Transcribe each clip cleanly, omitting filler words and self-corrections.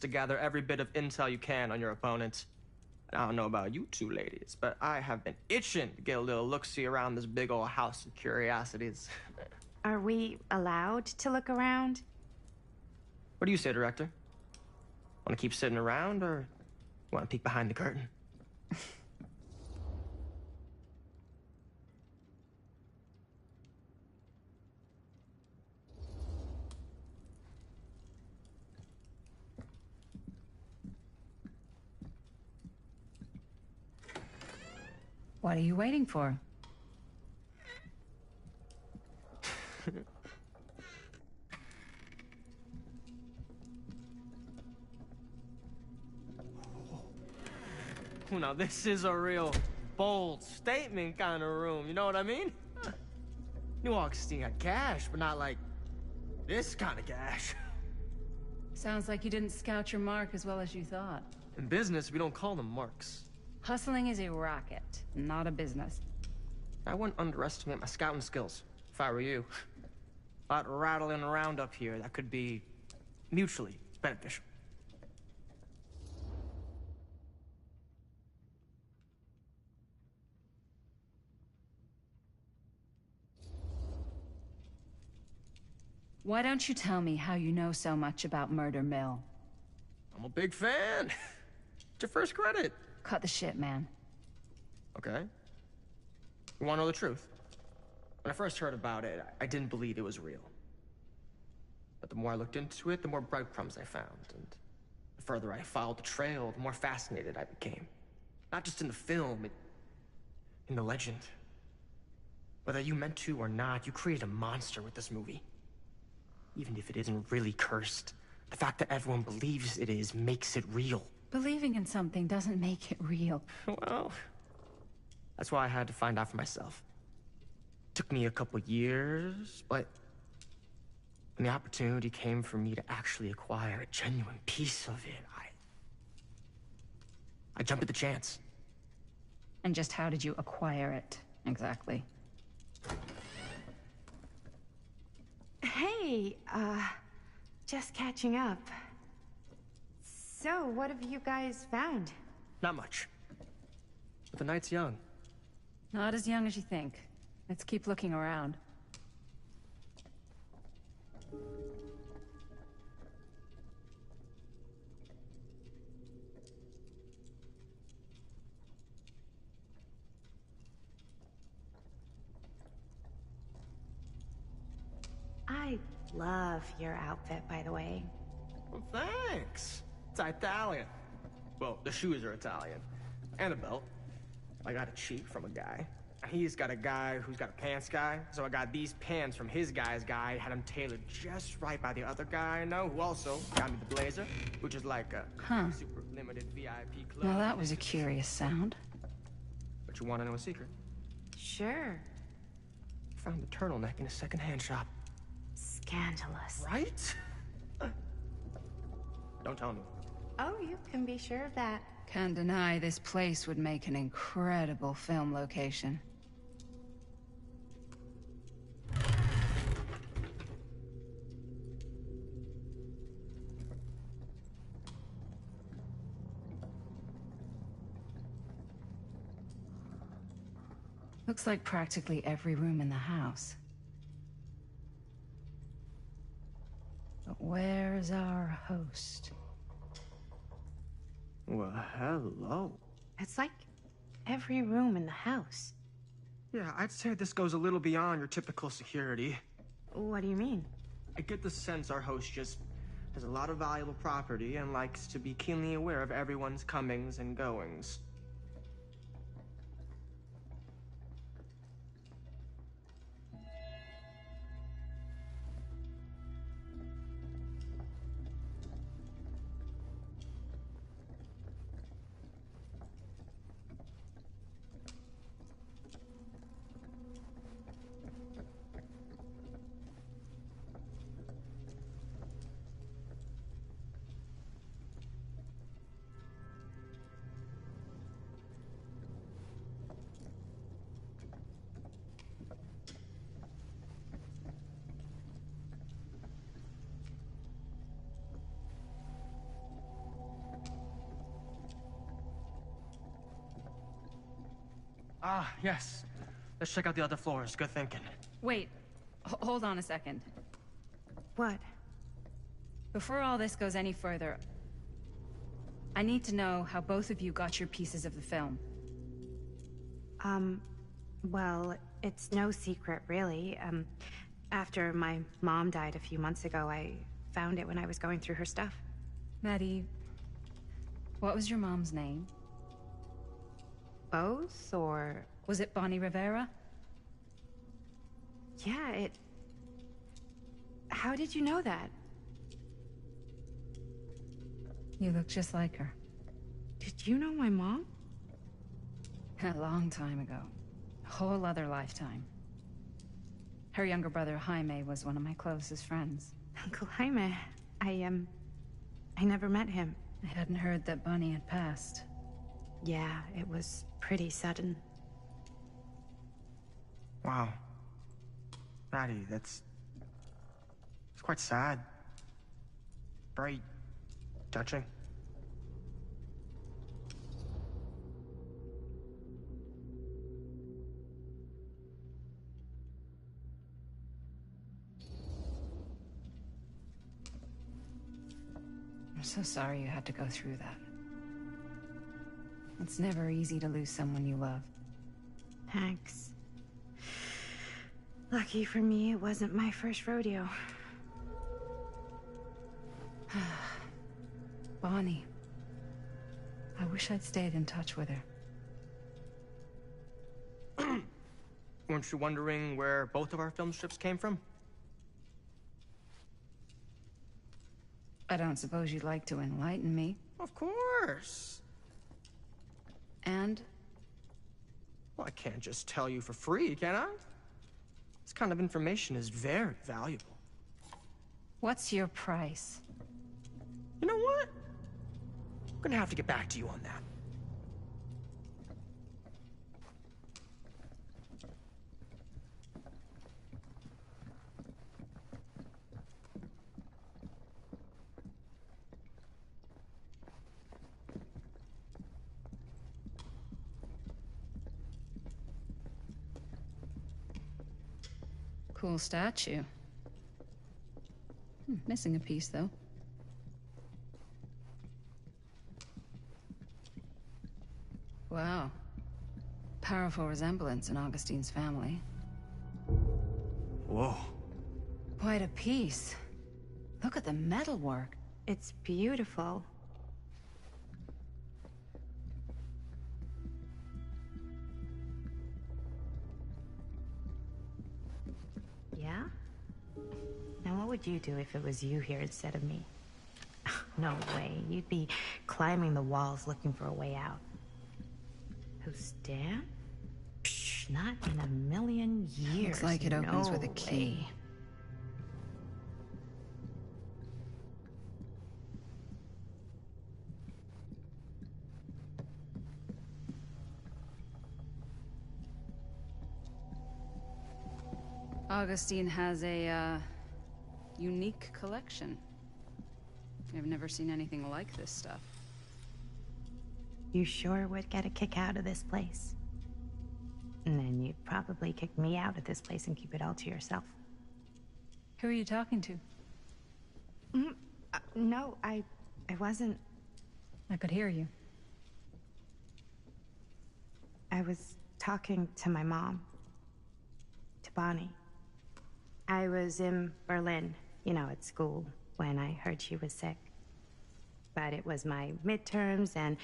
to gather every bit of intel you can on your opponent. And I don't know about you two ladies, but I have been itching to get a little look-see around this big old house of curiosities. Are we allowed to look around? What do you say, Director? Want to keep sitting around, or want to peek behind the curtain? What are you waiting for? Now this is a real bold statement kind of room, you know what I mean? New Augustine got cash, but not like this kind of cash. Sounds like you didn't scout your mark as well as you thought. In business, we don't call them marks. Hustling is a racket, not a business. I wouldn't underestimate my scouting skills, if I were you. A lot rattling around up here that could be mutually beneficial. Why don't you tell me how you know so much about Murder Mill? I'm a big fan. It's your first credit. Cut the shit, man. Okay. You want to know the truth? When I first heard about it, I didn't believe it was real. But the more I looked into it, the more breadcrumbs I found. And the further I followed the trail, the more fascinated I became. Not just in the film, in the legend. Whether you meant to or not, you created a monster with this movie. Even if it isn't really cursed, the fact that everyone believes it is makes it real. Believing in something doesn't make it real. Well, that's why I had to find out for myself. Took me a couple years, but when the opportunity came for me to actually acquire a genuine piece of it, I jumped at the chance. And just how did you acquire it, exactly? Hey, just catching up. So, what have you guys found? Not much. But the night's young. Not as young as you think. Let's keep looking around. I love your outfit, by the way. Well, thanks. It's Italian. Well, the shoes are Italian. And a belt. I got it cheap from a guy. He's got a guy who's got a pants guy, so I got these pants from his guy's guy, had them tailored just right by the other guy I know, who also got me the blazer, which is like a super limited VIP club. Now that was a curious sound. But you want to know a secret? Sure. Found the turtleneck in a secondhand shop. Scandalous. Right? Don't tell me. Oh, you can be sure of that. Can't deny this place would make an incredible film location. Looks like practically every room in the house. But where's our host? Well, hello. It's like every room in the house. Yeah, I'd say this goes a little beyond your typical security. What do you mean? I get the sense our host just has a lot of valuable property and likes to be keenly aware of everyone's comings and goings. Ah, yes. Let's check out the other floors. Good thinking. Wait, hold on a second. What? Before all this goes any further, I need to know how both of you got your pieces of the film. Well, it's no secret, really. After my mom died a few months ago, I found it when I was going through her stuff. Maddie, what was your mom's name? Both, or... Was it Bonnie Rivera? Yeah, How did you know that? You look just like her. Did you know my mom? A long time ago. A whole other lifetime. Her younger brother, Jaime, was one of my closest friends. Uncle Jaime. I never met him. I hadn't heard that Bonnie had passed. Yeah, it was pretty sudden. Wow. Maddie, it's quite sad. Very touching. I'm so sorry you had to go through that. It's never easy to lose someone you love. Thanks. Lucky for me, it wasn't my first rodeo. Bonnie. I wish I'd stayed in touch with her. Weren't you wondering where both of our film strips came from? I don't suppose you'd like to enlighten me. Of course. And? Well, I can't just tell you for free, can I? This kind of information is very valuable. What's your price? You know what? I'm gonna have to get back to you on that. Cool statue. Missing a piece, though. Wow. Powerful resemblance in Augustine's family. Whoa. Quite a piece. Look at the metalwork. It's beautiful. Yeah? Now what would you do if it was you here instead of me? No way. You'd be climbing the walls looking for a way out. Who's Dan? Psh, not in a million years. Looks like it opens with a No key. way. Augustine has a, unique collection. I've never seen anything like this stuff. You sure would get a kick out of this place. And then you'd probably kick me out of this place and keep it all to yourself. Who are you talking to? No, I wasn't. I could hear you. I was talking to my mom. To Bonnie. I was in Berlin, at school, when I heard she was sick. But it was my midterms, and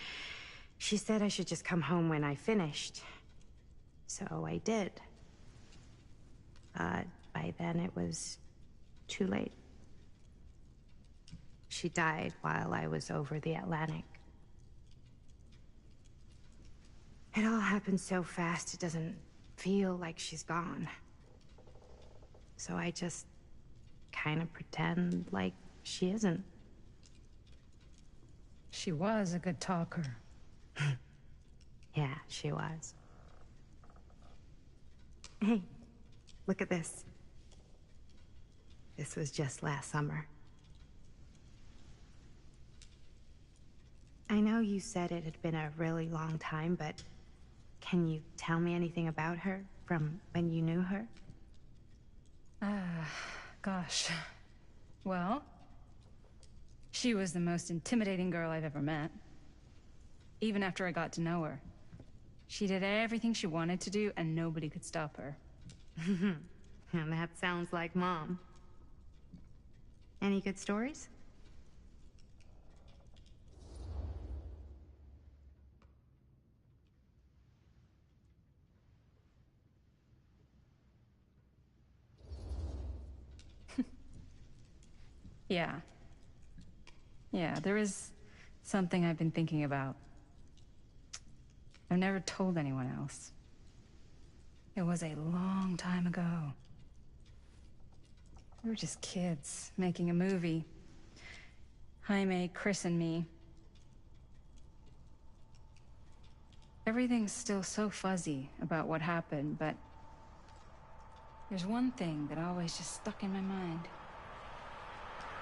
she said I should just come home when I finished. So I did. But by then it was too late. She died while I was over the Atlantic. It all happened so fast, it doesn't feel like she's gone. So I just kind of pretend like she isn't. She was a good talker. Yeah, she was. Hey, look at this. This was just last summer. I know you said it had been a really long time, but Can you tell me anything about her from when you knew her? Gosh. Well, she was the most intimidating girl I've ever met. Even after I got to know her. She did everything she wanted to do, and nobody could stop her. And that sounds like Mom. Any good stories? Yeah. Yeah, there is something I've been thinking about. I've never told anyone else. It was a long time ago. We were just kids, making a movie. Jaime, Chris, and me. Everything's still so fuzzy about what happened, but there's one thing that always just stuck in my mind.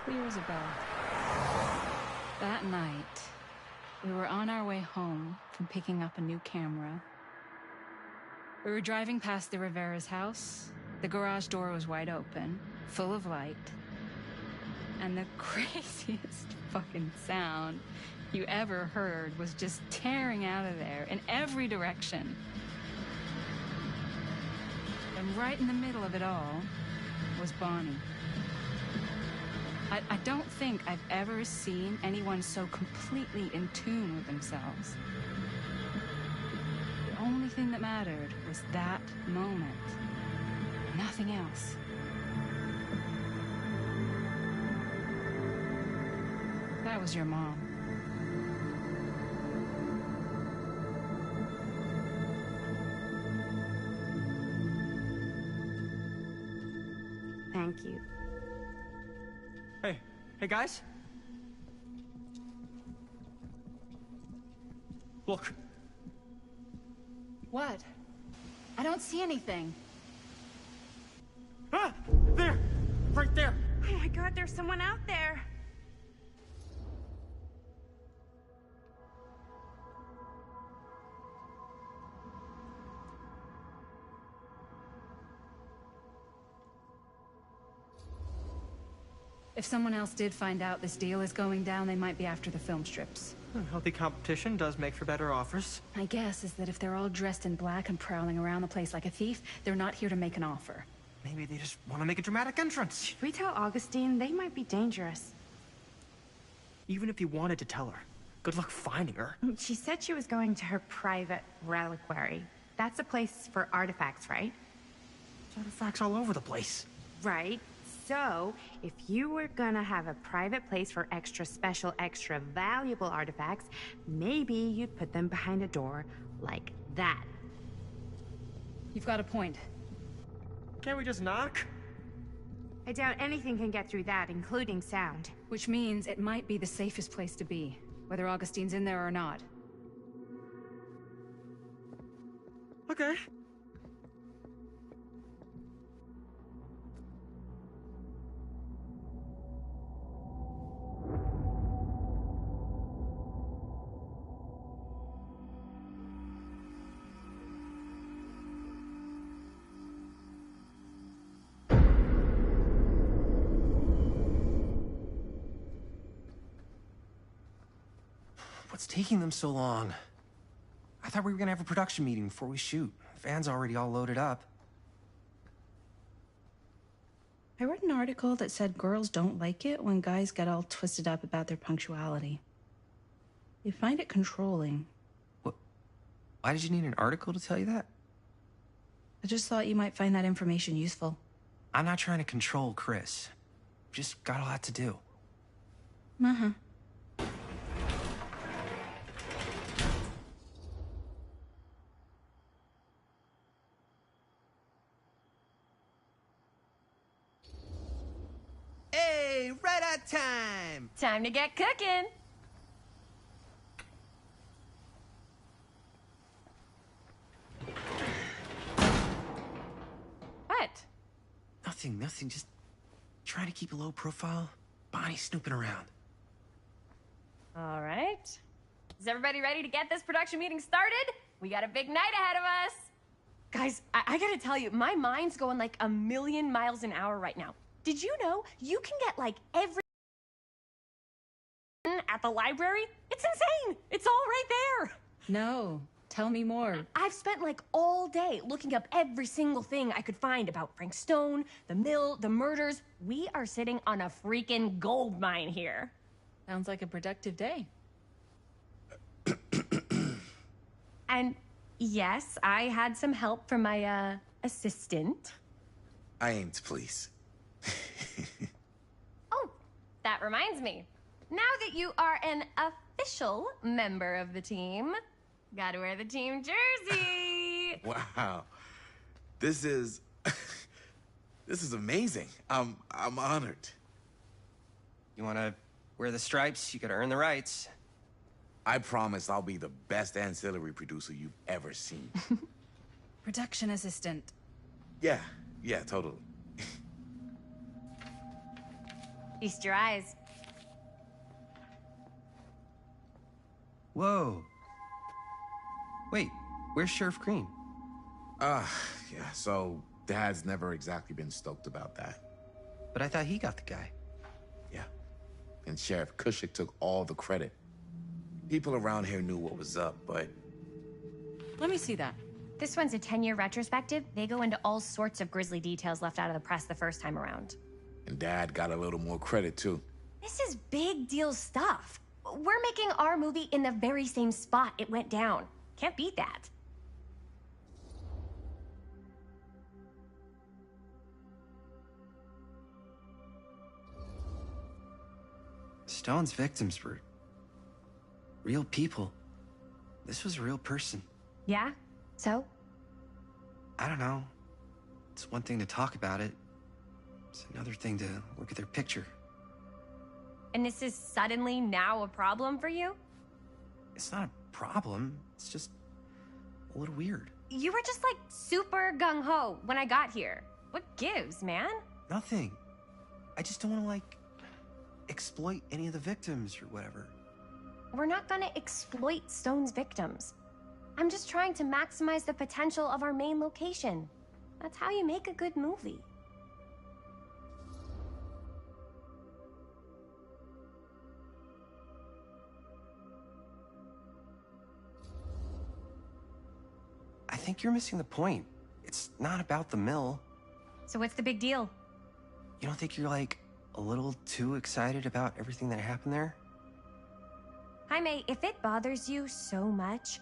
Clear as a bell. That night, we were on our way home from picking up a new camera. We were driving past the Rivera's house. The garage door was wide open, full of light. And the craziest fucking sound you ever heard was just tearing out of there in every direction. And right in the middle of it all was Bonnie. I don't think I've ever seen anyone so completely in tune with themselves. The only thing that mattered was that moment. Nothing else. That was your mom. Thank you. Hey guys? Look. What? I don't see anything. Ah! There! Right there! Oh my God, there's someone out there. If someone else did find out this deal is going down, they might be after the film strips. Healthy competition does make for better offers. My guess is that if they're all dressed in black and prowling around the place like a thief, they're not here to make an offer. Maybe they just want to make a dramatic entrance. Should we tell Augustine? They might be dangerous. Even if you wanted to tell her, good luck finding her. She said she was going to her private reliquary. That's a place for artifacts, right? There's artifacts all over the place. Right. So, if you were gonna have a private place for extra special, extra valuable artifacts, maybe you'd put them behind a door like that. You've got a point. Can't we just knock? I doubt anything can get through that, including sound. Which means it might be the safest place to be, whether Augustine's in there or not. Okay. What's taking them so long? I thought we were gonna have a production meeting before we shoot. The van's already all loaded up. I read an article that said girls don't like it when guys get all twisted up about their punctuality. They find it controlling. What? Why did you need an article to tell you that? I just thought you might find that information useful. I'm not trying to control Chris. Just got a lot to do. Uh-huh. Hey, right on time! Time to get cooking. What? Nothing. Just trying to keep a low profile. Bonnie snooping around. All right. Is everybody ready to get this production meeting started? We got a big night ahead of us. Guys, I gotta tell you, my mind's going like a million miles an hour right now. Did you know you can get like every at the library? It's insane. It's all right there. No, tell me more. I've spent like all day looking up every single thing I could find about Frank Stone, the mill, the murders. We are sitting on a freaking gold mine here. Sounds like a productive day. And yes, I had some help from my assistant. I aim to please. Oh, that reminds me. Now that you are an official member of the team, gotta wear the team jersey. Wow. This is this is amazing. I'm honored. You wanna wear the stripes? You gotta earn the rights. I promise I'll be the best ancillary producer you've ever seen. Production assistant. Yeah, totally. Feast your eyes. Whoa. Wait, where's Sheriff Green? Yeah, so Dad's never exactly been stoked about that. But I thought he got the guy. Yeah. And Sheriff Cushik took all the credit. People around here knew what was up, but Let me see that. This one's a 10-year retrospective. They go into all sorts of grisly details left out of the press the first time around. and Dad got a little more credit too. This is big deal stuff. We're making our movie in the very same spot it went down. Can't beat that. Stone's victims were real people. This was a real person. Yeah? So? I don't know. It's one thing to talk about it. It's another thing to look at their picture. And this is suddenly now a problem for you? It's not a problem. It's just a little weird. You were just like super gung-ho when I got here. What gives, man? Nothing. I just don't want to, like, exploit any of the victims or whatever. We're not gonna exploit Stone's victims. I'm just trying to maximize the potential of our main location. That's how you make a good movie. I think you're missing the point. It's not about the mill. So what's the big deal? You don't think you're, like, a little too excited about everything that happened there? Jaime, if it bothers you so much,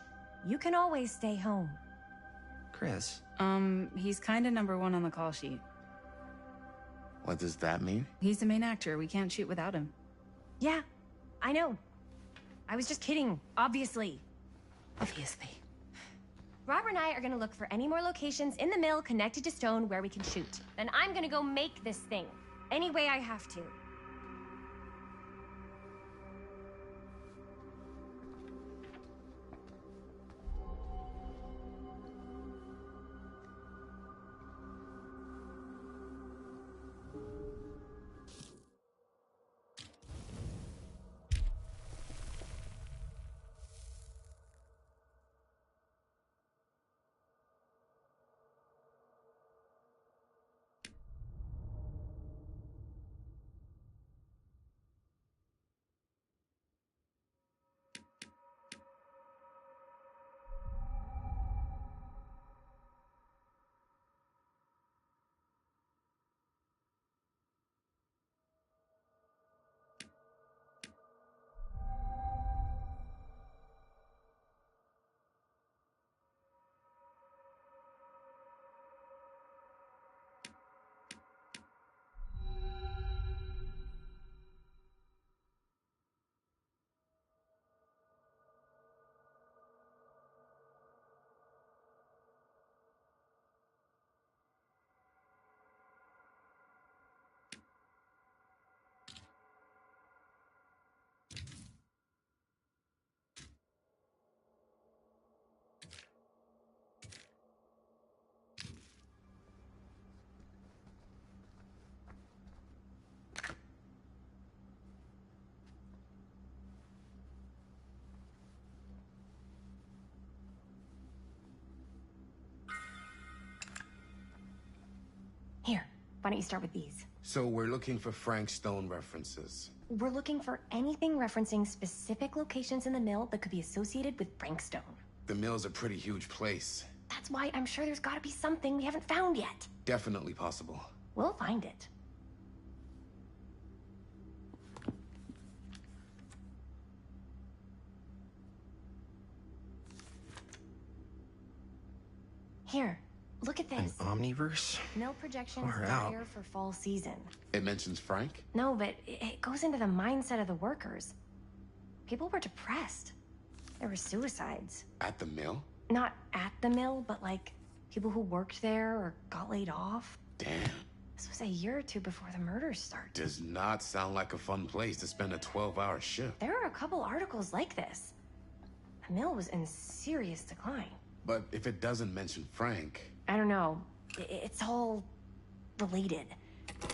you can always stay home. Chris, He's kinda number one on the call sheet. What does that mean? He's the main actor. We can't shoot without him. Yeah, I know. I was just kidding, obviously. Obviously. Robert and I are gonna look for any more locations in the mill connected to Stone where we can shoot. Then I'm gonna go make this thing, any way I have to. Why don't you start with these? So we're looking for Frank Stone references. We're looking for anything referencing specific locations in the mill that could be associated with Frank Stone. The mill's a pretty huge place. That's why I'm sure there's gotta be something we haven't found yet. Definitely possible. We'll find it. Here, look at An this. omniverse? Mill projections Far out. dire for fall season. It mentions Frank? No, but it goes into the mindset of the workers. People were depressed. There were suicides. At the mill? Not at the mill, but like people who worked there or got laid off. Damn. This was a year or two before the murders started. Does not sound like a fun place to spend a 12-hour shift. There are a couple articles like this. The mill was in serious decline. But if it doesn't mention Frank... I don't know. It's all related.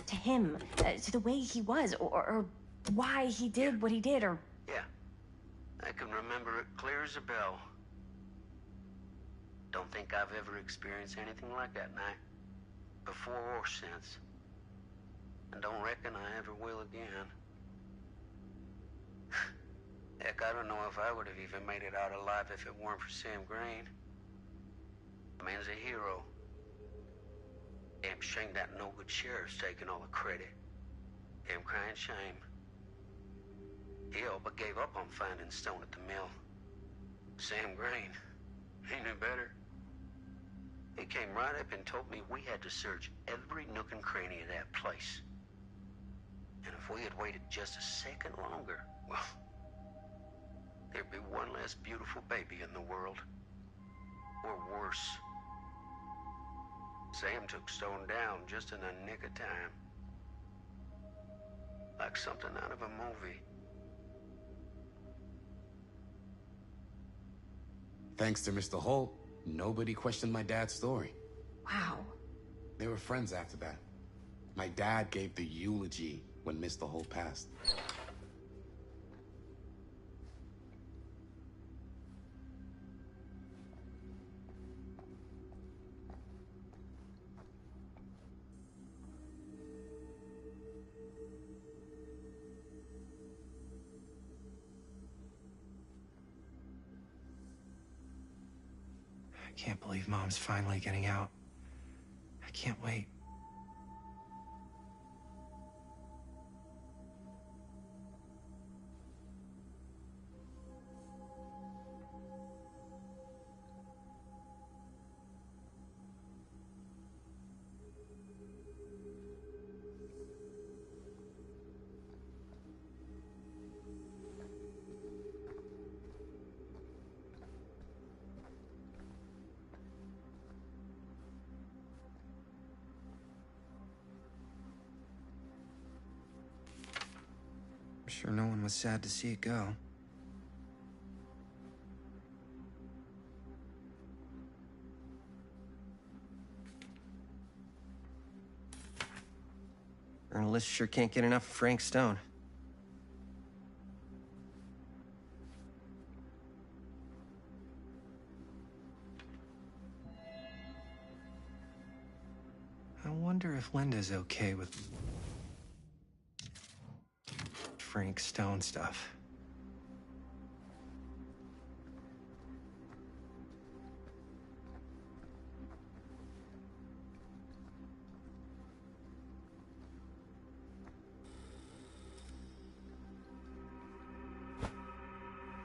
To him, to the way he was, or why he did what he did, or... Yeah. I can remember it clear as a bell. Don't think I've ever experienced anything like that night. Before or since. And don't reckon I ever will again. Heck, I don't know if I would have even made it out alive if it weren't for Sam Green. The man's a hero. Damn shame that no-good sheriff's taking all the credit. Damn crying shame. He all but gave up on finding Stone at the mill. Sam Green, he knew better. He came right up and told me we had to search every nook and cranny of that place. And if we had waited just a second longer, well, there'd be one less beautiful baby in the world. Or worse. Sam took Stone down just in the nick of time. Like something out of a movie. Thanks to Mr. Holt, nobody questioned my dad's story. Wow. They were friends after that. My dad gave the eulogy when Mr. Holt passed. I can't believe Mom's finally getting out. I can't wait. I'm sure no one was sad to see it go. Journalists sure can't get enough of Frank Stone. I wonder if Linda's okay with Frank Stone stuff.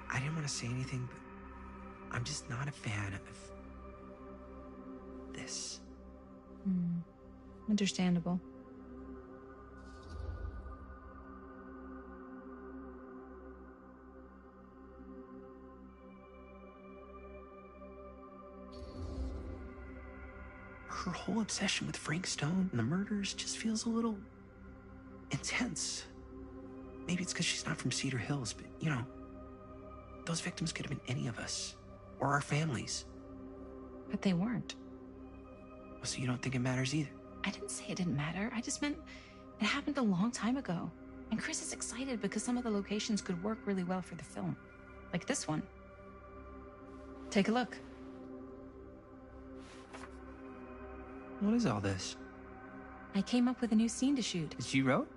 I didn't want to say anything, but I'm just not a fan of this. Understandable. Her whole obsession with Frank Stone and the murders just feels a little intense. Maybe it's because she's not from Cedar Hills, but you know, those victims could have been any of us or our families. But they weren't. So you don't think it matters either? I didn't say it didn't matter. I just meant it happened a long time ago. And Chris is excited because some of the locations could work really well for the film. Like this one. Take a look. What is all this? I came up with a new scene to shoot. She wrote?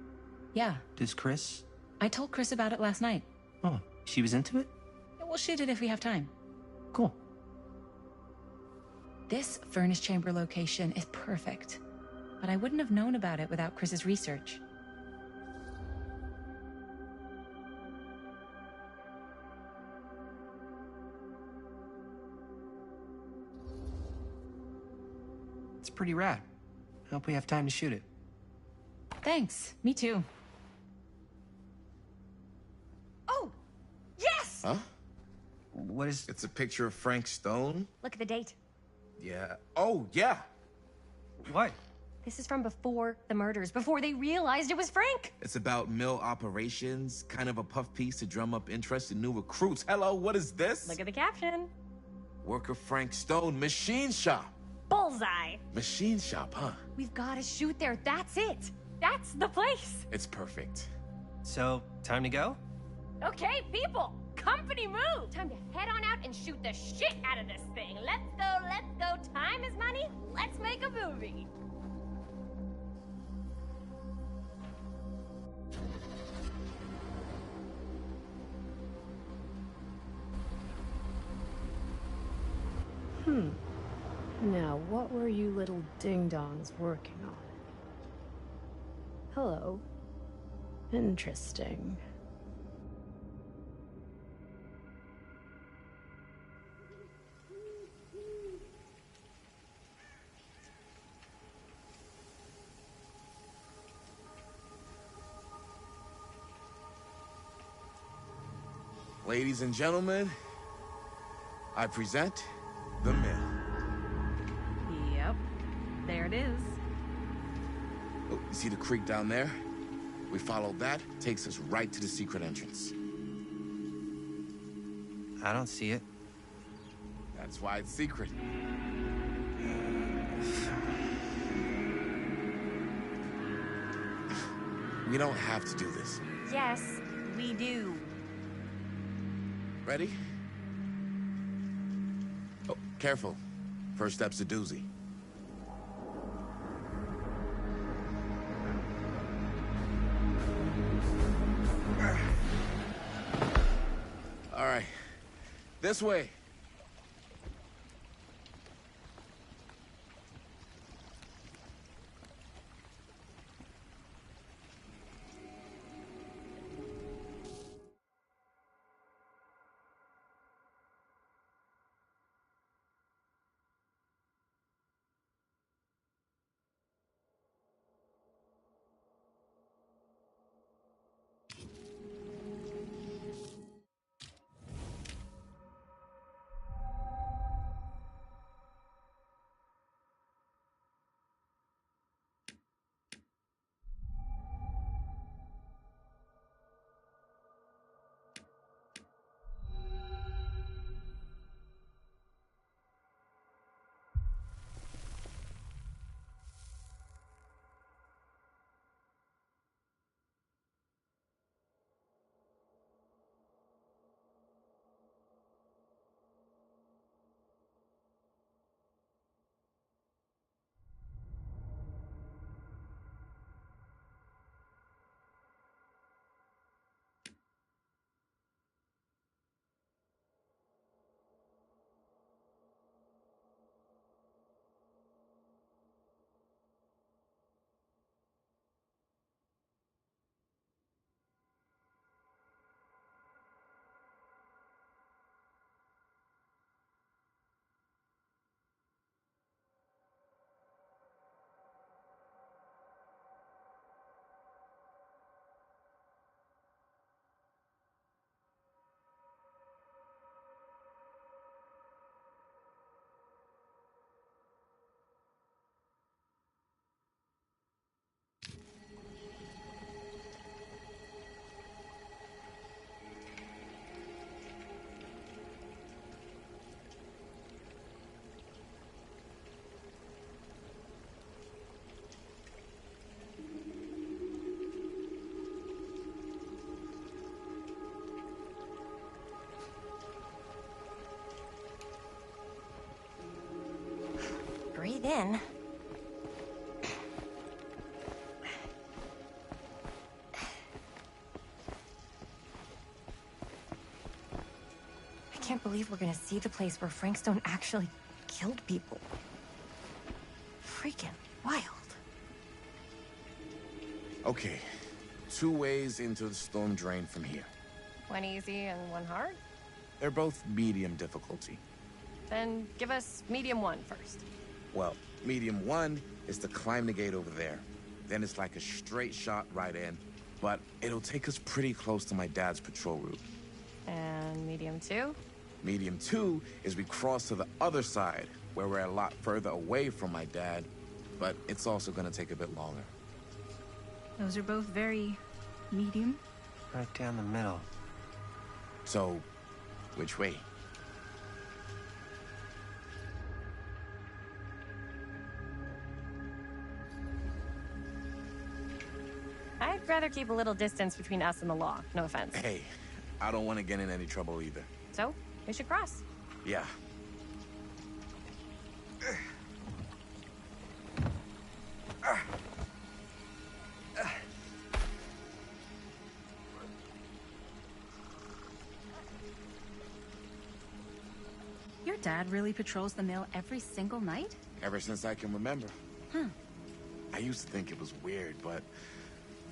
Yeah, Does Chris? I told Chris about it last night. Oh, she was into it? We'll shoot it if we have time. Cool. This furnace chamber location is perfect, but I wouldn't have known about it without Chris's research. It's pretty rad. I hope we have time to shoot it. Thanks, me too. Oh, yes! Huh? What is... It's a picture of Frank Stone? Look at the date. Yeah. Oh, yeah. What? This is from before the murders, before they realized it was Frank. It's about mill operations, kind of a puff piece to drum up interest in new recruits. Hello, what is this? Look at the caption. Worker Frank Stone, machine shop. Bullseye. Machine shop, huh? We've got to shoot there. That's it. That's the place. It's perfect. So, time to go? Okay, people. Company move. Time to head on out and shoot the shit out of this thing. Let's go, let's go. Time is money. Let's make a movie. Now, what were you little ding-dongs working on? Hello. Interesting. Ladies and gentlemen, I present The Mill. Yep, there it is. Oh, you see the creek down there? We follow that, takes us right to the secret entrance. I don't see it. That's why it's secret. We don't have to do this. Yes, we do. Ready? Oh, careful. First step's a doozy. All right. This way. Breathe in. can't believe we're gonna see the place where Frank Stone actually killed people. Freaking wild. Okay, 2 ways into the storm drain from here. One easy and one hard? They're both medium difficulty. Then give us medium one first. Well, medium 1 is to climb the gate over there. Then it's like a straight shot right in, but it'll take us pretty close to my dad's patrol route. And medium two? Medium 2 is we cross to the other side, where we're a lot further away from my dad, but it's also gonna take a bit longer. Those are both very medium. Right down the middle. So, which way? I'd rather keep a little distance between us and the law. No offense. Hey, I don't want to get in any trouble either. So, we should cross. Yeah. Your dad really patrols the mill every single night? Ever since I can remember. Huh. I used to think it was weird, but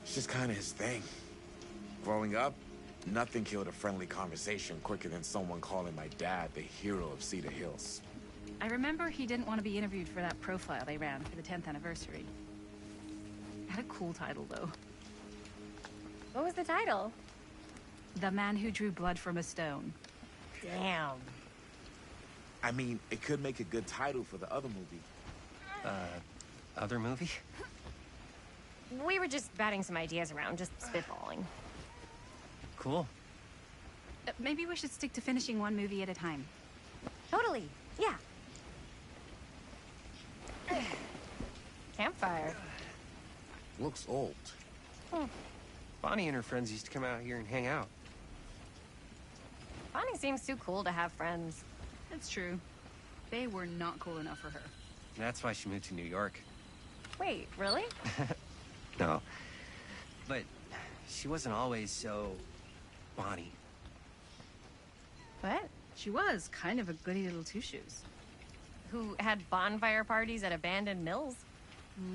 it's just kind of his thing. Growing up, nothing killed a friendly conversation quicker than someone calling my dad the hero of Cedar Hills. I remember he didn't want to be interviewed for that profile they ran for the 10th anniversary. Had a cool title, though. What was the title? The Man Who Drew Blood from a Stone. Damn. I mean, it could make a good title for the other movie. Other movie? We were just batting some ideas around, just spitballing. Cool. Maybe we should stick to finishing one movie at a time. Totally. Yeah. Campfire. Looks old. Bonnie and her friends used to come out here and hang out. Bonnie seems too cool to have friends. That's true. They were not cool enough for her. That's why she moved to New York. Wait, really? No. But she wasn't always so... Bonnie. What? She was kind of a goody little two-shoes. Who had bonfire parties at abandoned mills?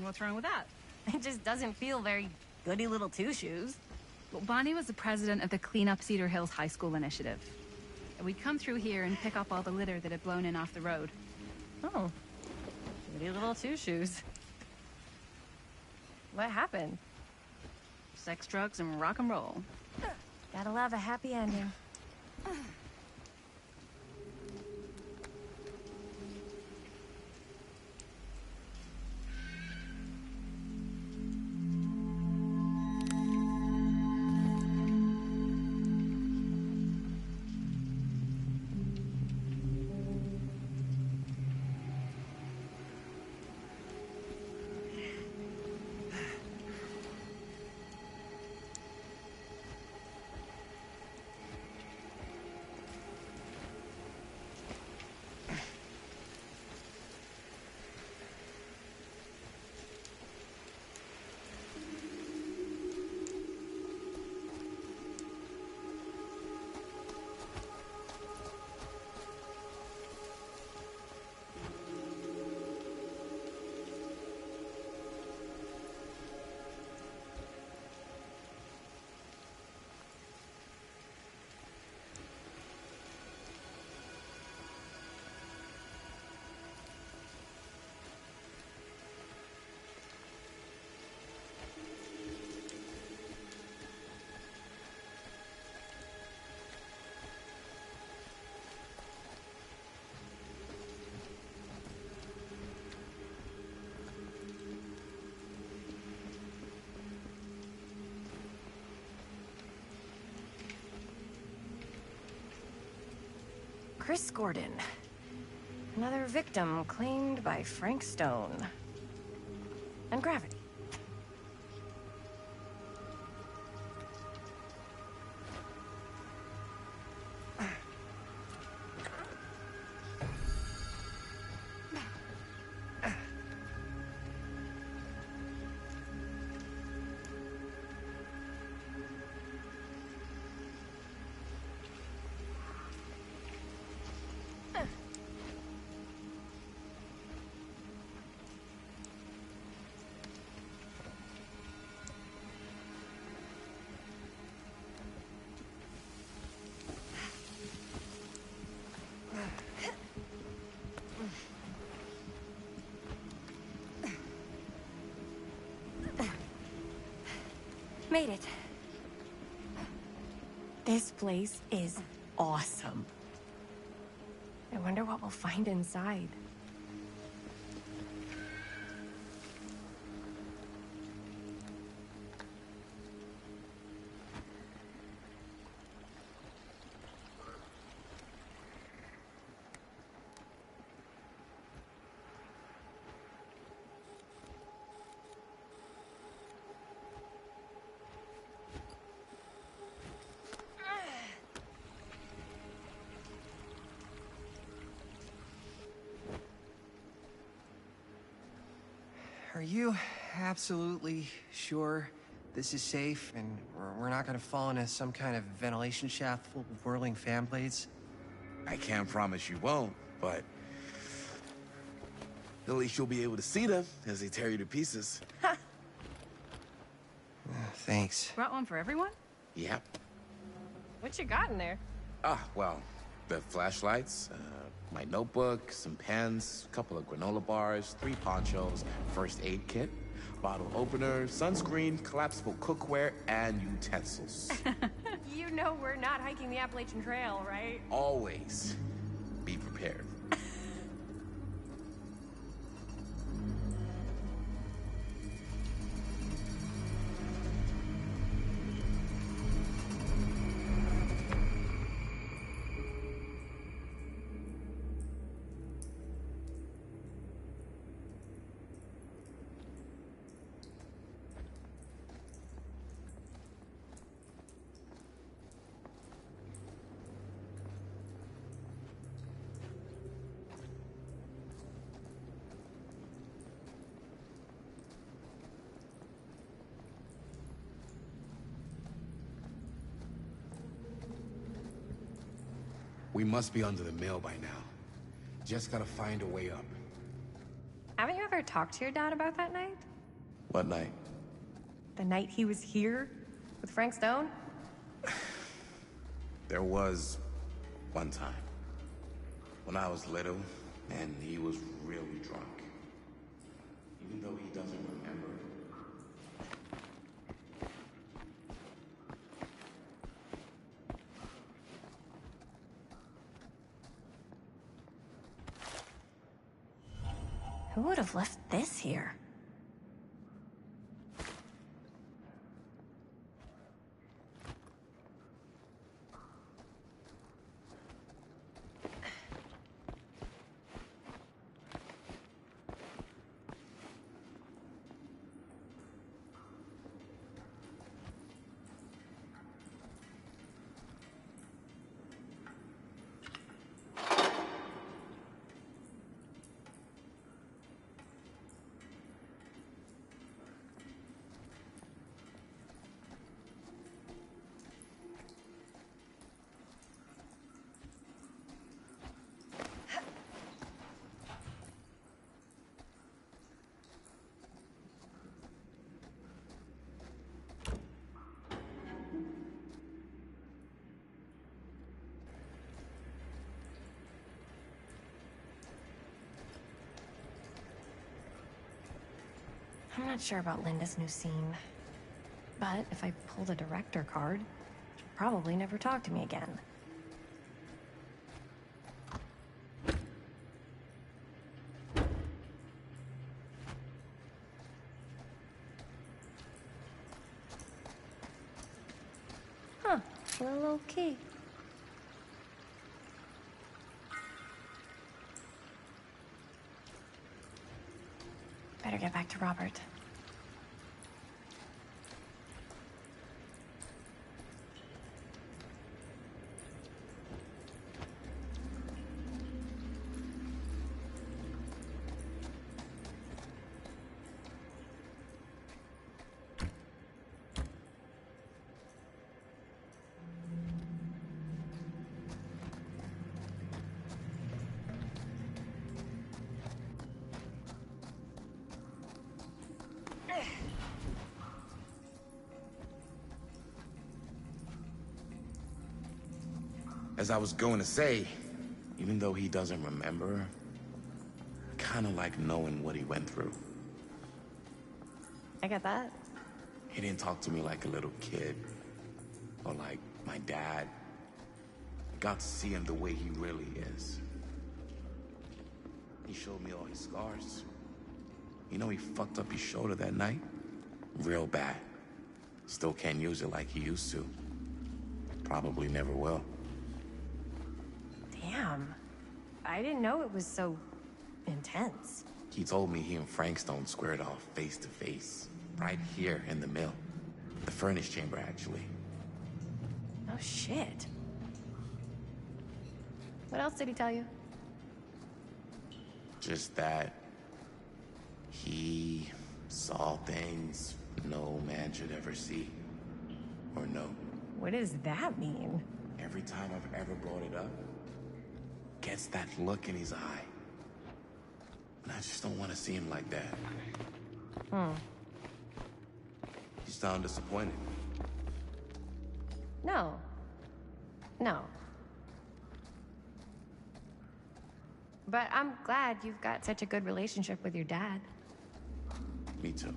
What's wrong with that? It just doesn't feel very goody little two-shoes. Well, Bonnie was the president of the Clean Up Cedar Hills High School initiative. We'd come through here and pick up all the litter that had blown in off the road. Oh. Goody little two-shoes. What happened? Sex, drugs, and rock and roll. Gotta love a happy ending. Chris Gordon. Another victim claimed by Frank Stone. And gravity. made it. This place is awesome. I wonder what we'll find inside. Are you absolutely sure this is safe and we're not gonna fall into some kind of ventilation shaft full of whirling fan blades? I can't promise you won't, but at least you'll be able to see them as they tear you to pieces. Thanks. Brought one for everyone? Yep. What you got in there? Well, the flashlights, my notebook, some pens, a couple of granola bars, 3 ponchos, first aid kit, bottle opener, sunscreen, collapsible cookware, and utensils. You know we're not hiking the Appalachian Trail, right? Always be prepared. We must be under the mill by now. Just gotta find a way up. Haven't you ever talked to your dad about that night? What night? The night he was here with Frank Stone? There was one time when I was little and he was really drunk. Even though he doesn't remember. Who would have left this here? I'm not sure about Linda's new scene. But if I pull the director card, she'll probably never talk to me again. Huh, little key. Better get back to Robert. As I was going to say, even though he doesn't remember, I kind of like knowing what he went through. I get that. He didn't talk to me like a little kid, or like my dad. I got to see him the way he really is. He showed me all his scars. You know he fucked up his shoulder that night? Real bad. Still can't use it like he used to. Probably never will. Damn. I didn't know it was so intense. He told me he and Frank Stone squared off face to face. Right here in the mill. The furnace chamber, actually. Oh, shit. What else did he tell you? Just that he saw things no man should ever see or know. What does that mean? Every time I've ever brought it up, gets that look in his eye. And I just don't want to see him like that. You sound disappointed. No. No. But I'm glad you've got such a good relationship with your dad. Me too.